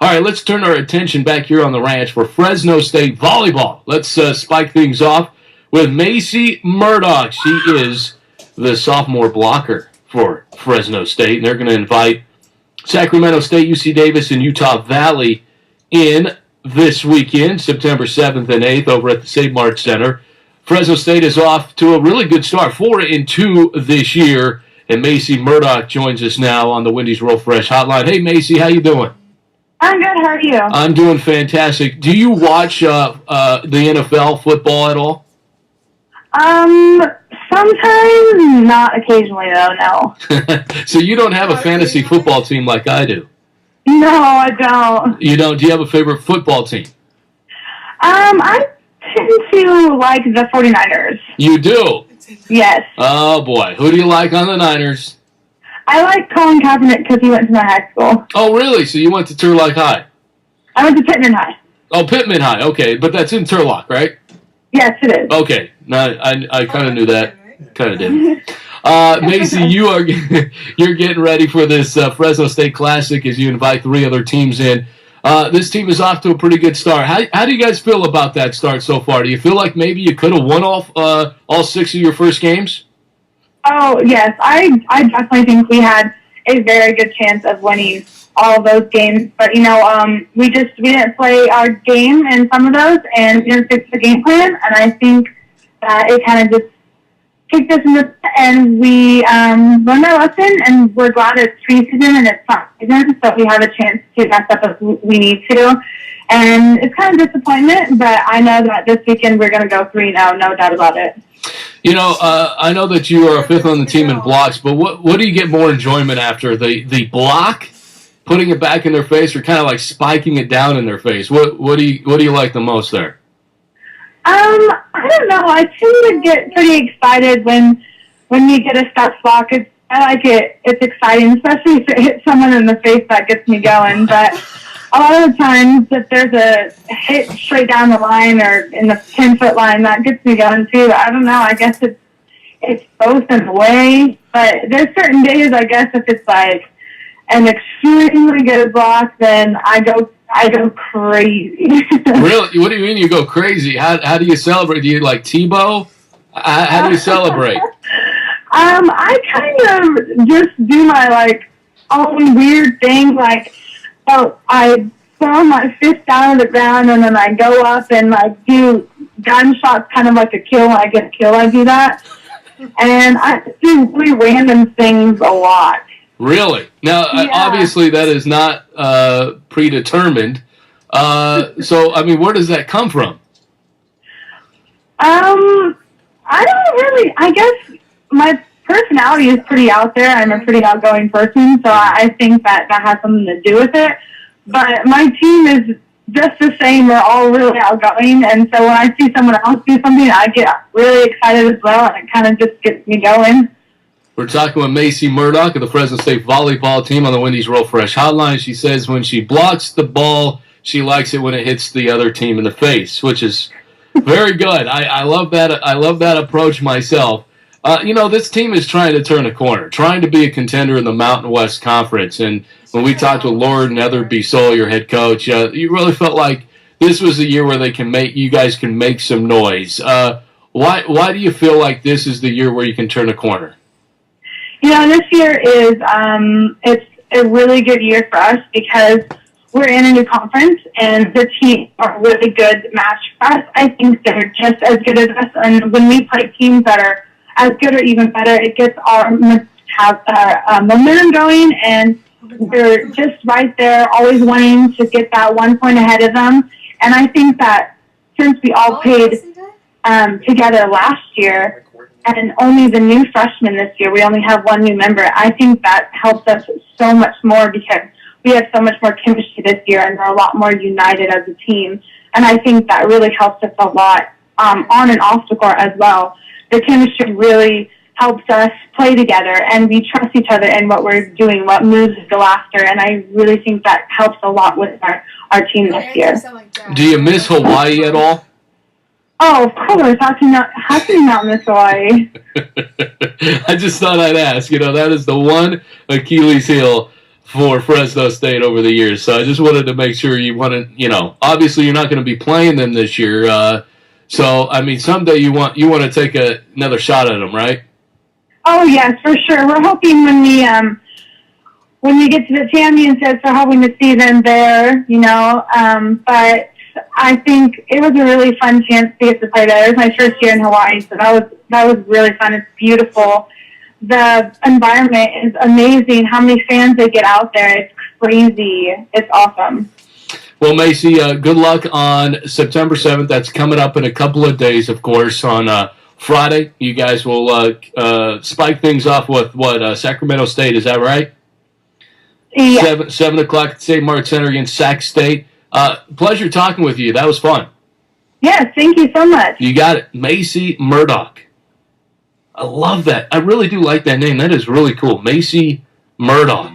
All right, let's turn our attention back here on the ranch for Fresno State volleyball. Let's spike things off with Maci Murdock. She is the sophomore blocker for Fresno State, and they're going to invite Sacramento State, UC Davis, and Utah Valley in this weekend, September 7th and 8th, over at the St. Mark Center. Fresno State is off to a really good start, 4-2 this year, and Maci Murdock joins us now on the Wendy's Roll Fresh hotline. Hey, Maci, how you doing? I'm good. How are you? I'm doing fantastic. Do you watch the NFL football at all? Sometimes, not occasionally though, no. So you don't have a fantasy football team like I do? No, I don't. You don't? Do you have a favorite football team? I tend to like the 49ers. You do? Yes. Oh, boy. Who do you like on the Niners? I like Colin Kaepernick because he went to my high school. Oh, really? So you went to Turlock High? I went to Pittman High. Oh, Pittman High. Okay, but that's in Turlock, right? Yes, it is. Okay. No, I kind of knew that. Kind of did. Maci, you're getting ready for this Fresno State Classic as you invite 3 other teams in. This team is off to a pretty good start. How do you guys feel about that start so far? Do you feel like maybe you could have won all 6 of your first games? Oh, yes. I definitely think we had a very good chance of winning all of those games. But, we didn't play our game in some of those, and we didn't fix the game plan. And I think that it kind of just kicked us in the and we learned our lesson, and we're glad it's preseason and it's not season, so we have a chance to mess up if we need to. And it's kind of disappointment, but I know that this weekend we're going to go 3-0, no doubt about it. I know that you are a 5th on the team in blocks, but what do you get more enjoyment after? The block, putting it back in their face, or kind of like spiking it down in their face? What do you like the most there? I don't know. I tend to get pretty excited when we get a step block. I like it. It's exciting, especially if it hits someone in the face. That gets me going. But a lot of the times, if there's a hit straight down the line or in the 10-foot line, that gets me going too. I don't know. I guess it's both in a way. But there's certain days, I guess, if it's like an extremely good block, then I go crazy. Really? What do you mean you go crazy? How do you celebrate? Do you like Tebow? How do you celebrate? I kind of just do my own weird thing. I throw my fist down on the ground and then I go up and do gunshots, kind of like a kill. When I get a kill, I do that, and I do really random things a lot. Really? Now, yeah. Obviously, that is not predetermined. So, I mean, where does that come from? I don't really. I guess my personality is pretty out there. I'm a pretty outgoing person, so I think that has something to do with it. But my team is just the same. We're all really outgoing, and so when I see someone else do something, I get really excited as well, and it kind of just gets me going. We're talking with Maci Murdock of the Fresno State volleyball team on the Wendy's Roll Fresh hotline. She says when she blocks the ball, she likes it when it hits the other team in the face, which is very good. I love that. I love that approach myself. This team is trying to turn a corner, trying to be a contender in the Mountain West Conference. And when we talked with Lord and Heather Bisol, your head coach, you really felt like this was the year where you guys can make some noise. Why do you feel like this is the year where you can turn a corner? This year is it's a really good year for us because we're in a new conference and the teams are a really good match for us. I think they're just as good as us, and when we play teams that are as good or even better, it gets our momentum going, and we're just right there, always wanting to get that 1 point ahead of them. And I think that since we all played together last year, and only the new freshmen this year, we only have 1 new member, I think that helps us so much more because we have so much more chemistry this year and we're a lot more united as a team. And I think that really helps us a lot on and off the court as well. The chemistry really helps us play together, and we trust each other in what we're doing, what moves to go after, and I really think that helps a lot with our team this year. Do you miss Hawaii at all? Oh, of course. How can you not miss Hawaii? I just thought I'd ask. That is the one Achilles heel for Fresno State over the years. So I just wanted to make sure you wanted, obviously you're not going to be playing them this year. So I mean, someday you want to take another shot at them, right? Oh yes, for sure. We're hoping when we get to the championships, we're hoping to see them there. But I think it was a really fun chance to get to play there. It was my first year in Hawaii, so that was really fun. It's beautiful. The environment is amazing. How many fans they get out there? It's crazy. It's awesome. Well, Maci, good luck on September 7th. That's coming up in a couple of days, of course, on Friday. You guys will spike things off with Sacramento State. Is that right? Yeah. 7 o'clock at St. Martin Center against Sac State. Pleasure talking with you. That was fun. Yes, thank you so much. You got it. Maci Murdock. I love that. I really do like that name. That is really cool. Maci Murdock.